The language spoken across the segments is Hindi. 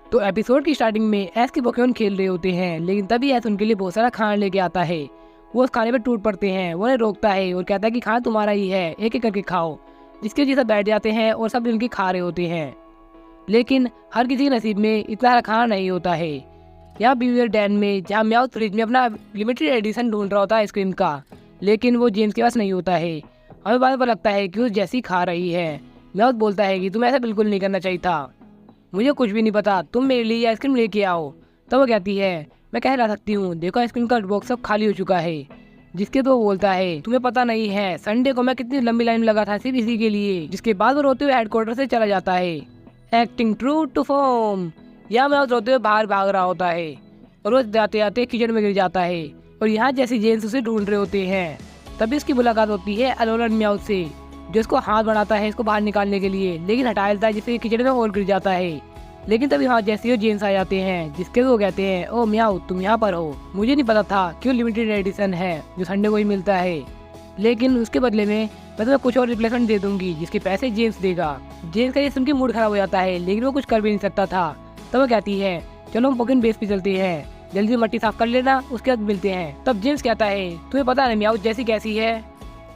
तो एपिसोड की स्टार्टिंग में एस के पोकेमॉन खेल रहे होते हैं, लेकिन तभी एस उनके लिए बहुत सारा खाना लेके आता है। वो उस खाने पर टूट पड़ते हैं, वो उन्हें रोकता है और कहता है कि खाना तुम्हारा ही है, एक एक करके खाओ। जिसकी वजह से बैठ जाते हैं और सब मिलकर खा रहे होते हैं। लेकिन हर किसी के नसीब में इतना सारा खाना नहीं होता है। यहाँ बिहेवियर डैन में जहाँ म्याऊ फ्रिज में अपना लिमिटेड एडिशन ढूंढ रहा होता है आइसक्रीम का, लेकिन वो जेम्स के पास नहीं होता है। हमें बाद में लगता है कि वो जैसी खा रही है। म्याऊ बोलता है कि तुम्हें ऐसा बिल्कुल नहीं करना चाहिए था, मुझे कुछ भी नहीं पता, तुम मेरे लिए आइसक्रीम लेके आओ। तब वो कहती है मैं कह ला सकती हूँ, देखो आइसक्रीम का बॉक्स सब खाली हो चुका है। जिसके तो वो बोलता है तुम्हें पता नहीं है संडे को मैं कितनी लंबी लाइन में लगा था सिर्फ इसी के लिए। जिसके बाद वो रोते हुए हेडक्वार्टर से चला जाता है। Acting true to form. यहाँ मैं रोते हुए बाहर भाग रहा होता है और वो जाते जाते किचन में गिर जाता है। और यहाँ जैसी जेम्स उसे ढूंढ रहे होते हैं, तभी उसकी मुलाकात होती है अलोलन म्याऊ से, जो इसको हाथ बढ़ाता है इसको बाहर निकालने के लिए, लेकिन हटा देता है जिससे किचन में और गिर जाता है। लेकिन तभी वहाँ जैसे ही जेम्स आ जाते हैं, जिसके वो कहते हैं ओ म्याऊ तुम यहाँ पर हो, मुझे नहीं पता था क्यों लिमिटेड एडिशन है जो संडे को ही मिलता है, लेकिन उसके बदले में मैं तुम्हें कुछ और रिप्लेसमेंट दे दूंगी जिसके पैसे जेम्स देगा। जेम्स का ये सुन के मूड खराब हो जाता है, लेकिन वो कुछ कर भी नहीं सकता था। तब वो कहती है चलो हम पोकेमॉन बेस पे चलते हैं, जल्दी से मट्टी साफ कर लेना, उसके बाद मिलते हैं। तब जेम्स कहता है तुम्हें पता नहीं म्याऊ जैसी कैसी है,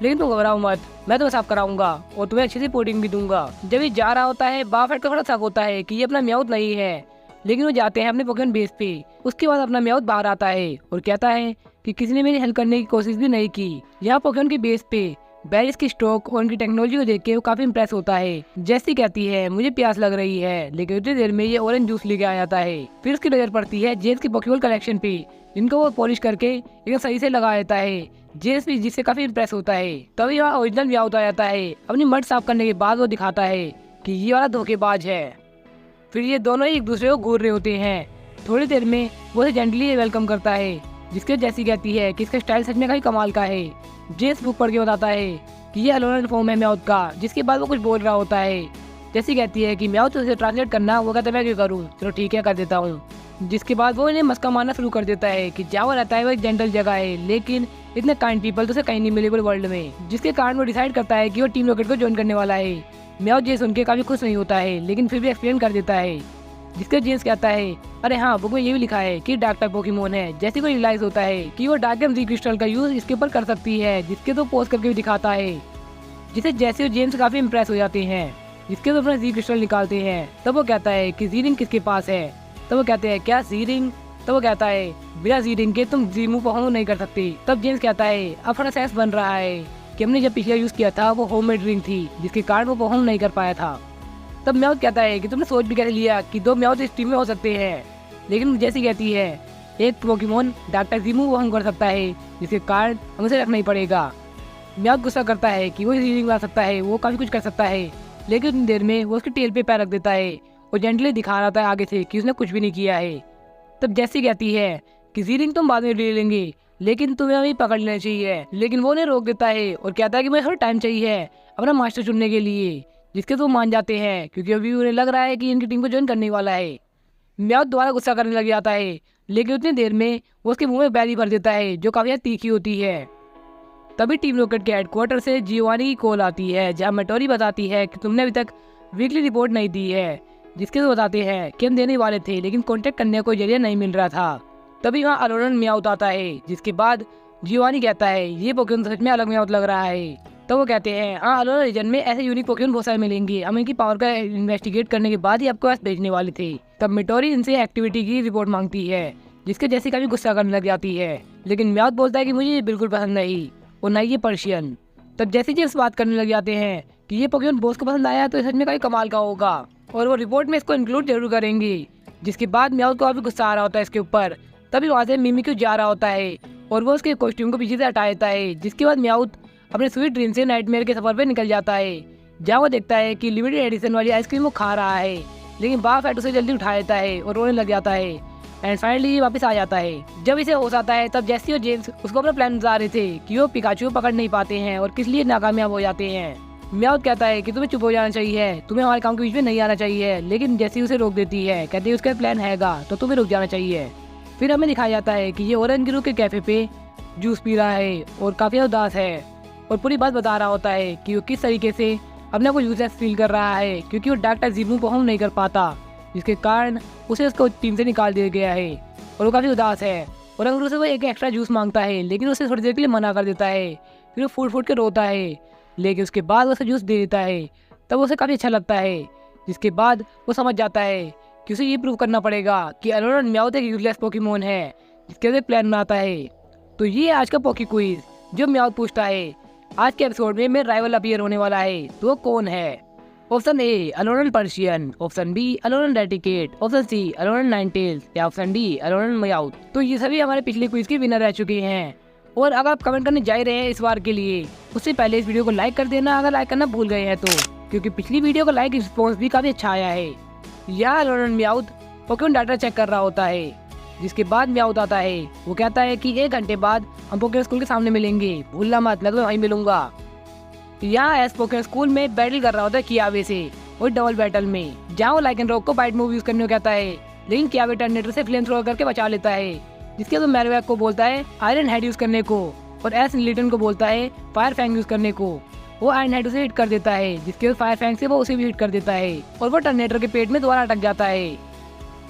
लेकिन तुम घबराओ मत, मैं तुम्हें साफ कराऊंगा और तुम्हें अच्छी सी पोटिंग भी दूंगा। जब ये जा रहा होता है बाफेट का थोड़ा शक होता है कि ये अपना म्याऊत नहीं है, लेकिन वो जाते हैं अपने पोकेमॉन बेस पे। उसके बाद अपना म्याऊत बाहर आता है और कहता है कि किसी ने मेरी हेल्प करने की कोशिश भी नहीं की। यहाँ पोकेमॉन के बेस पे बैरिस की स्ट्रोक और उनकी टेक्नोलॉजी को देख के वो काफी इंप्रेस होता है। जैसी कहती है मुझे प्यास लग रही है, लेकिन उतनी देर में ये ऑरेंज जूस लेके आ जाता है। फिर उसकी नजर पड़ती है जेम्स के पोकेमॉन कलेक्शन पे, जिनको वो पॉलिश करके एकदम सही से लगा देता है। जेम्स भी जिससे काफी इंप्रेस होता है। तभी वहाँ ओरिजिनल म्याऊत आ जाता है। अपनी मड साफ करने के बाद वो दिखाता है कि ये वाला धोखेबाज है। फिर ये दोनों ही एक दूसरे को घूर रहे होते हैं। थोड़ी देर में वो उसे जेंटली वेलकम करता है, जिसके जैसी कहती है कि इसका स्टाइल सच में काफी कमाल का है। जेम्स बुक पढ़ के बताता है कि ये अलोलन फॉर्म है म्याऊत का। जिसके बाद वो कुछ बोल रहा होता है, जैसी कहती है कि म्याऊत उसे ट्रांसलेट करना, वो कहता है मैं क्यों करूँ, चलो ठीक है कर देता हूँ। जिसके बाद वो इन्हें मस्का मारना शुरू कर देता है कि जहाँ वो रहता है वो एक जेंटल जगह है, लेकिन इतने काइंड पीपल तो उसे कहीं नहीं मिले पूरे वर्ल्ड में। जिसके कारण वो डिसाइड करता है कि वो टीम रॉकेट को ज्वाइन करने वाला है। म्याऊ ये सुन के काफी खुश नहीं होता है, लेकिन फिर भी एक्सप्लेन कर देता है। जिसके जेम्स कहता है अरे हाँ बुक में ये भी लिखा है कि डार्क टाइप पोकेमॉन है। जैसे को रियलाइज होता है कि वो डार्क जी क्रिस्टल का यूज इसके ऊपर कर सकती है, जिसके तो पोस्ट करके भी दिखाता है। जिसे जैसे और जेम्स काफी इंप्रेस हो जाते हैं। जिसके तो अपना जी क्रिस्टल निकालते हैं। तब वो कहता है कि जी रिंग किसके पास है। तब वो कहते हैं क्या जी रिंग। तब वो कहता है बिना जी रिंग के तुम जीमू परफॉर्म नहीं कर सकती। तब जेम्स कहता है अब थोड़ा सेंस बन रहा है कि हमने जब पिछला यूज किया था वो होममेड रिंग थी, जिसके कारण वो परफॉर्म नहीं कर पाया था। तब म्याऊत कहता है कि तुमने सोच भी कैसे लिया कि दो म्याऊत इस टीम में हो सकते हैं, लेकिन जैसी कहती है एक पोकेमॉन डॉक्टर जीमू वो हम कर सकता है, जिसके कारण हमें उसे रखना ही पड़ेगा। म्याऊत गुस्सा करता है कि वो रिंग ला सकता है, वो काफी कुछ कर सकता है, लेकिन उतनी देर में वो उसके टेल पे पैर रख देता है और जेंटली दिखा रहा था आगे से कि उसने कुछ भी नहीं किया है। तब जैसी कहती है कि जी रिंग तुम बाद में ले लेंगे, लेकिन तुम्हें अभी पकड़ लेना चाहिए। लेकिन वो उन्हें रोक देता है और कहता है कि मुझे थोड़ा टाइम चाहिए अपना मास्टर चुनने के लिए। जिसके तो मान जाते हैं क्योंकि अभी उन्हें लग रहा है कि इनकी टीम को ज्वाइन करने वाला है। म्याऊत दोबारा गुस्सा करने लग जाता है, लेकिन उतनी देर में वो उसके मुंह में बैरी भर देता है जो काफी तीखी होती है। तभी टीम रॉकेट के हेडक्वार्टर से जियोवानी की कॉल आती है, जहाँ मेटोरी बताती है कि तुमने अभी तक वीकली रिपोर्ट नहीं दी है। जिसके तो बताते हैं कि हम देने वाले थे, लेकिन कांटेक्ट करने का कोई जरिया नहीं मिल रहा था। तभी वहाँ अलोलन म्याऊत आता है। जिसके बाद जियोवानी कहता है ये पोकेमॉन सच में अलग म्याऊत लग रहा है। तो वो कहते हैं हाँ अलोलन रीजन में ऐसे यूनिक पोकेमॉन बहुत सारे मिलेंगे, हम इनकी पावर का इन्वेस्टिगेट करने के बाद ही आपको पास भेजने वाले थे। तब मेटोरी इनसे एक्टिविटी की रिपोर्ट मांगती है, जिसके जैसे काफी गुस्सा करने लग जाती है, लेकिन म्याऊत बोलता है कि मुझे ये बिल्कुल पसंद नहीं और ना ये पर्शियन। तब जैसे जेम्स बात करने लग जाते हैं कि ये पोकेमॉन बॉस को पसंद आया तो सच में काफी कमाल का होगा और वो रिपोर्ट में इसको इंक्लूड जरूर करेंगे। जिसके बाद म्याऊत को काफी गुस्सा आ रहा होता है इसके ऊपर। तभी वहाँ से मिमिक्यू जा रहा होता है और वो उसके कॉस्ट्यूम को पीछे से हटा देता है। जिसके बाद म्याऊत अपने स्वीट ड्रीम से नाइटमेयर के सफर पे निकल जाता है, जहाँ वो देखता है कि लिमिटेड एडिशन वाली आइसक्रीम वो खा रहा है, लेकिन बाफेट उसे जल्दी उठा देता है और रोने लग जाता है। एंड फाइनली ये वापस आ जाता है। जब इसे होश आता है तब जैसी और जेम्स उसको अपना प्लान बता रहे थे कि वो पिकाचू पकड़ नहीं पाते हैं और किस लिए नाकामयाब हो जाते हैं। म्याऊत कहता है कि तुम्हें चुप हो जाना चाहिए, तुम्हें हमारे काम के बीच में नहीं आना चाहिए, लेकिन जैसी उसे रोक देती है, कहती है उसका प्लान हैगा तो तुम्हें रुक जाना चाहिए। फिर हमें दिखाया जाता है कि ये ऑरेंज गिरो के कैफे पे जूस पी रहा है और काफी उदास है और पूरी बात बता रहा होता है कि वो किस तरीके से अपने को यूजलेस फील कर रहा है, क्योंकि वो डॉक्टर जीमू परफॉर्म नहीं कर पाता। जिसके कारण उसे उसको टीम से निकाल दिया गया है और वो काफ़ी उदास है। और अगर उसे वो एक एक्स्ट्रा जूस मांगता है लेकिन उसे थोड़ी देर के लिए मना कर देता है। फिर वो फूट फूट के रोता है, लेकिन उसके बाद वो उसे जूस दे देता है। तब उसे काफ़ी अच्छा लगता है, जिसके बाद वो समझ जाता है कि उसे ये प्रूव करना पड़ेगा कि अलोलन म्याउथ एक यूजलेस पोकेमोन है, जिसके लिए प्लान बनाता है। तो ये आज का पोकी क्विज जो म्याउथ पूछता है। आज के एपिसोड में मेरा राइवल अपीयर होने वाला है, तो वो कौन है? Option A Alolan Persian, option B Alolan Raticate, option C Alolan Ninetales या ऑप्शन डी अलोलन म्याउथ। तो ये सभी हमारे पिछले क्विज के विनर रह चुके हैं। और अगर आप कमेंट करने जा रहे हैं इस बार के लिए, उससे पहले इस वीडियो को लाइक कर देना अगर लाइक करना भूल गए हैं तो, क्योंकि पिछली वीडियो का लाइक रिस्पॉन्स भी काफी अच्छा आया है। यह अलोलन म्याउथ पोकेमोन डाटा चेक कर रहा होता है, जिसके बाद म्याउथ आता है। वो कहता है कि 1 घंटे बाद हम पोकेमोन स्कूल के सामने मिलेंगे, भूलना मत, मैं तो वहीं मिलूंगा। यहाँ एस पोकेमोन स्कूल में बैटल कर रहा होता है कियावे से, और डबल बैटल में, जहाँ वो लाइकन रॉक को बाइट मूव यूज करने को कहता है, लेकिन कियावे टर्नेटर से फ्लेम थ्रो करके बचा लेता है। जिसके बाद मैरवैक को बोलता है आयरन हेड यूज करने को, और एस लिटन को बोलता है फायर फैंग यूज करने को। वो आयरन हेड उसे हिट कर देता है, जिसके बाद फायर फैंग से वो उसे भी हिट कर देता है, और वो टर्नेटर के पेट में दोबारा अटक जाता है।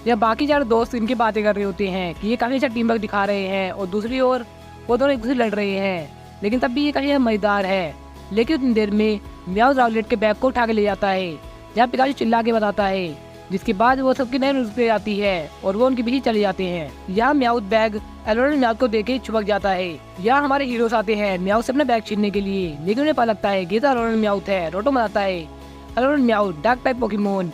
या बाकी 4 दोस्त इनकी बातें कर रहे होते हैं कि ये काफी अच्छा टीम वर्क दिखा रहे हैं, और दूसरी ओर वो दोनों एक दूसरे लड़ रहे हैं, लेकिन तब भी ये काफी मजेदार है। लेकिन उतनी देर में म्याउथ राउलेट के बैग को उठा के ले जाता है, जहाँ पिकाचू चिल्ला के बताता है, जिसके बाद वो सबकी नजर उस पे आती है और वो उनके पीछे चले जाते हैं। यहाँ म्याउथ बैग अलोलन म्याउथ को देके छुपक जाता है। यहाँ हमारे हीरोज आते हैं म्याउथ से अपना बैग छीनने के लिए, लेकिन उन्हें पता लगता है कि अलोलन म्याउथ है। रोटो बताता है अलोलन म्याउथ डार्क टाइप पोकेमोन।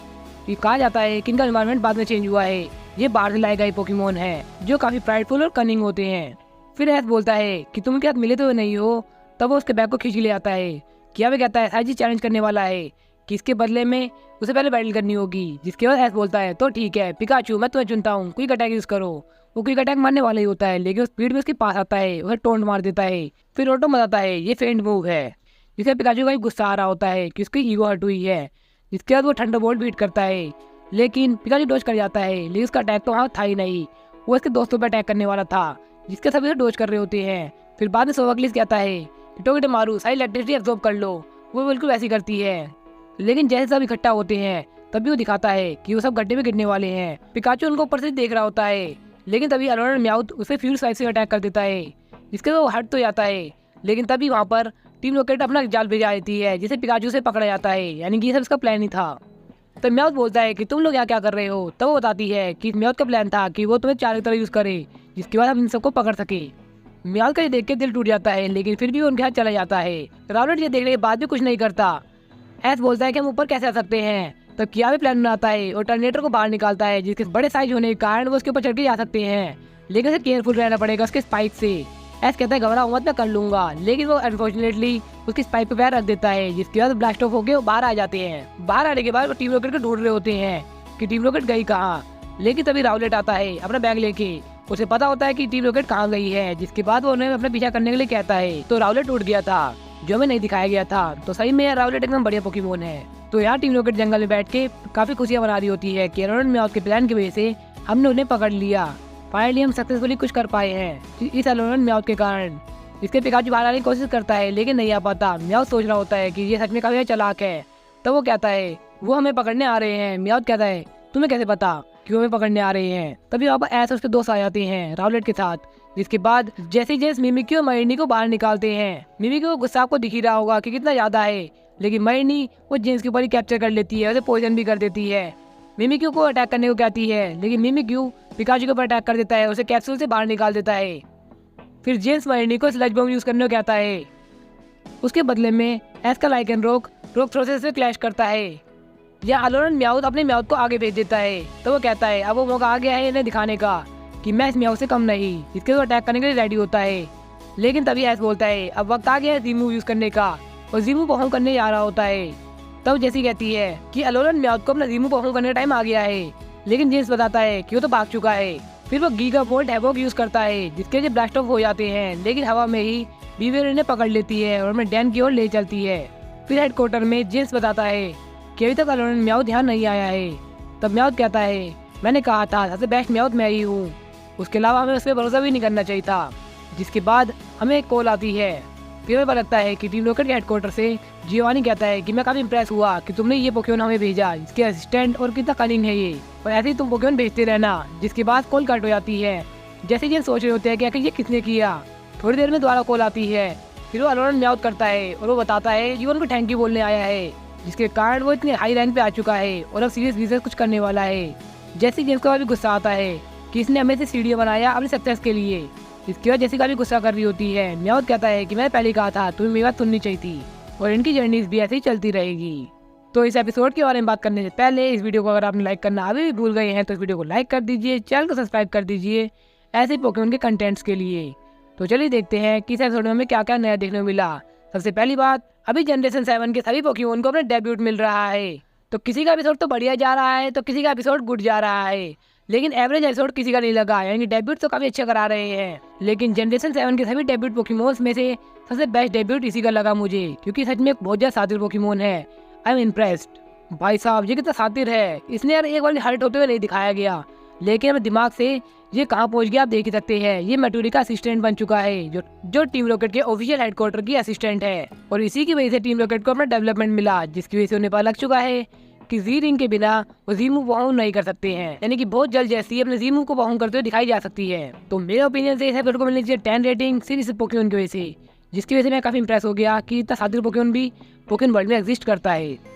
ये कहा जाता है कि इनका एनवायरनमेंट बाद में चेंज हुआ है, ये बाहर से लाए गए पोकेमोन है जो काफी प्राइडफुल और कनिंग होते हैं। फिर एस बोलता है कि तुम क्या मिले तो नहीं हो, तब वो उसके बैग को खींच ले आता है। कियावे कहता है साइजी चैलेंज करने वाला है कि इसके बदले में उसे पहले बैटल करनी होगी। जिसके बाद एस बोलता है तो ठीक है पिकाचू, मैं तुम्हें चुनता हूँ, क्विक अटैक यूज करो। वो क्विक अटैक मारने वाला ही होता है, लेकिन वो स्पीड में उसके पास आता है, उसे टोंट मार देता है। फिर रोटो बताता है ये फेंट मूव है, जिससे पिकाचू का गुस्सा आ रहा होता है कि उसकी ईगो हर्ट हुई है। जिसके बाद वो थंडरबोल्ट बीट करता है, लेकिन पिकाचू डॉज कर जाता है, लेकिन उसका अटैक तो वहाँ था ही नहीं, वो इसके दोस्तों पर अटैक करने वाला था, जिसके सभी डॉज कर रहे होते हैं। फिर बाद में सोवाग्लिस कहता है टोगेटोमारू सारी इलेक्ट्रिसिटी एब्जॉर्ब कर लो, वो बिल्कुल वैसी करती है। लेकिन जैसे सब इकट्ठा होते हैं तभी वो दिखाता है कि वो सब गड्ढे में गिरने वाले हैं। पिकाचू उनको ऊपर से देख रहा होता है, लेकिन तभी अलोलन म्याउथ उसे फ्यूल साइड से अटैक कर देता है, जिसके वो हट तो जाता है। लेकिन तभी वहाँ पर टीम रॉकेट अपना जाल भेजा देती है, जिसे पिकाचू से पकड़ा जाता है, यानी कि ये सब इसका प्लान ही था। तो म्याउथ बोलता है कि तुम लोग यहाँ क्या कर रहे हो। तब वो बताती है कि म्याउथ का प्लान था कि वो तुम्हें चारों तरह यूज करे, जिसके बाद हम इन सबको पकड़ सके। म्याउथ का ये देख के दिल टूट जाता है, लेकिन फिर भी वो उनके हाथ चला जाता है। राउलेट ये देखने के बाद भी कुछ नहीं करता। एस बोलता है कि हम ऊपर कैसे आ सकते हैं। तब कियावे प्लान बनाता है और टर्नेटर को बाहर निकालता है, जिसके बड़े साइज होने के कारण वो उसके ऊपर चढ़ के जा सकते हैं, लेकिन उसे केयरफुल रहना पड़ेगा उसके स्पाइक से। एस कहता है घबराओ मत, मैं कर लूंगा, लेकिन वो अनफॉर्चुनेटली उसकी स्पाइक पे पैर रख देता है, जिसके बाद ब्लास्ट ऑफ होकर वो बाहर आ जाते हैं। बाहर आने के बाद वो टीम रॉकेट को ढूंढ रहे होते हैं कि टीम रॉकेट गई कहाँ, लेकिन तभी राउलेट आता है अपना बैग लेके। उसे पता होता है कि टीम रॉकेट कहाँ गई है, जिसके बाद वो उन्हें अपना पीछा करने के लिए कहता है। तो राउलेट टूट गया था, जो हमें नहीं दिखाया गया था। तो सही में राउलेट एकदम बढ़िया पोकेमोन है। तो यहाँ टीम रॉकेट जंगल में बैठ के काफी खुशियां मना रही होती है कि अलोलन म्याउथ के प्लान की वजह से हमने उन्हें पकड़ लिया, फाइनली हम सक्सेसफुली कुछ कर पाए हैं इस अलोलन म्याउथ के कारण। इसके पिकाचू बाहर आने की कोशिश करता है, लेकिन नहीं आ पाता। म्याउथ सोच रहा होता है कि ये सच में काफी चालाक है। तो वो कहता है वो हमें पकड़ने आ रहे हैं। म्याउथ कहता है तुम्हें कैसे पता कि वो हमें पकड़ने आ रहे हैं। तभी वहाँ पर एस उसके दोस्त आ जाते हैं राउलेट के साथ, जिसके बाद जैसे जेम्स मिमिक्यू और मरीनी को बाहर निकालते हैं। मिमिक्यू को गुस्सा आपको दिख ही रहा होगा कि कितना ज्यादा है, लेकिन मरीनी वो जेम्स के ऊपर ही कैप्चर कर लेती है, उसे पॉइजन भी कर देती है। मिमिक्यू को अटैक करने को कहती है, लेकिन मिमिक्यू पिकाचू के ऊपर अटैक कर देता है, उसे कैप्सूल से बाहर निकाल देता है। फिर जेम्स मरीनी को स्लज बम यूज करने को कहता है। उसके बदले में एस का लाइकन रॉक थ्रो से क्लैश करता है। या अलोलन म्याउथ अपने म्याउथ को आगे भेज देता है। तो वो कहता है अब वो मौका आ गया है इन्हें दिखाने का कि मैं इस म्याउथ से कम नहीं। इसके वो अटैक करने के लिए रेडी होता है, लेकिन तभी एस बोलता है अब वक्त आ गया है ज़ीमू यूज करने का, और ज़ीमू परफॉर्म करने जा रहा होता है। तब जैसी कहती है कि अलोलन म्याउथ को अपना ज़ीमू परफॉर्म करने का टाइम आ गया है, लेकिन जेम्स बताता है कि वो तो भाग चुका है। फिर वो गीगा वोल्ट हैवॉक यूज करता है, जिसके लिए ब्लास्ट ऑफ हो जाते हैं, लेकिन हवा में ही बीवेर इन्हें पकड़ लेती है और उन्हें डैन की ओर ले चलती है। फिर हेडक्वार्टर में जेम्स बताता है कि अभी तक अलोलन म्याउथ ध्यान नहीं आया है। तब म्याउथ कहता है मैंने कहा था सबसे बेस्ट म्याउथ मैं ही हूँ, उसके अलावा हमें उस पर भरोसा भी नहीं करना चाहिए था। जिसके बाद हमें एक कॉल आती है फिर हमें पता लगता है कि टीम रॉकेट के हेडक्वार्टर से जियोवानी कहता है कि मैं काफी इम्प्रेस हुआ कि तुमने ये पोकेमॉन हमें भेजा, इसके असिस्टेंट और कितना कनिंग है ये, और ऐसे ही तुम पोकेमॉन भेजते रहना। जिसके बाद कॉल कट हो जाती है। जैसे ये सोच रहे होते हैं कि आखिर ये किसने किया, थोड़ी देर में दोबारा कॉल आती है। फिर वो अलोरन म्याउथ करता है और वो बताता है जीवन को थैंक यू बोलने आया है, जिसके कारण वो इतने हाई रैंक पे आ चुका है और अब सीरियस बिजनेस कुछ करने वाला है। जैसे जेम्स को भी गुस्सा आता है कि इसने हमें से सीढ़ियाँ बनाया अपने सक्सेस के लिए। इसके बाद जैसी का भी गुस्सा कर रही होती है। म्याउथ कहता है कि मैं पहले कहा था, तुम्हें मेरी बात सुननी चाहिए थी, और इनकी जर्नीज भी ऐसे ही चलती रहेगी। तो इस एपिसोड के बारे में बात करने से पहले इस वीडियो को अगर आपने लाइक करना अभी भी भूल गए हैं तो इस वीडियो को लाइक कर दीजिए, चैनल को सब्सक्राइब कर दीजिए ऐसे पोकेमॉन के कंटेंट्स के लिए। तो चलिए देखते हैं कि इस एपिसोड में हमें क्या क्या नया देखने को मिला। सबसे पहली बात, अभी जनरेशन 7 के सभी पोकेमॉन को अपना डेब्यूट मिल रहा है। तो किसी का एपिसोड तो बढ़िया जा रहा है तो किसी का एपिसोड गुड जा रहा है, लेकिन एवरेज एपिसोड किसी का नहीं लगा, यानी डेब्यूट तो काफी अच्छा करा रहे हैं। लेकिन जनरेशन 7 के सभी डेब्यूट पोकेमॉन्स में से सबसे बेस्ट डेब्यूट इसी का लगा मुझे, क्योंकि सच में एक बहुत ज्यादा शातिर पोकेमॉन है। I am impressed. भाई साहब ये कितना शातिर है, इसने यार एक बार हर्ट होते हुए नहीं दिखाया गया, लेकिन अपने दिमाग से ये कहाँ पहुंच गया आप देख ही सकते हैं। ये मैटूरी का असिस्टेंट बन चुका है, जो टीम रॉकेट के ऑफिशियल हेडक्वार्टर की असिस्टेंट है, और इसी की वजह से टीम रॉकेट को अपना डेवलपमेंट मिला, जिसकी वजह से उन्हें पता लग चुका है कि जी रिंग के बिना वो जी मूव वाहन नहीं कर सकते हैं, यानी कि बहुत जल्द जैसी अपने जी मूव को वाहन करते हुए दिखाई जा सकती है। तो मेरे ओपिनियन से इस एपिसोड को मिलनी चाहिए 10 रेटिंग सिर्फ इस पोकेमॉन की वजह से, जिसकी वजह से मैं काफी इंप्रेस हो गया कि इतना शातिर पोकेमॉन भी पोकेमॉन वर्ल्ड में एग्जिस्ट करता है।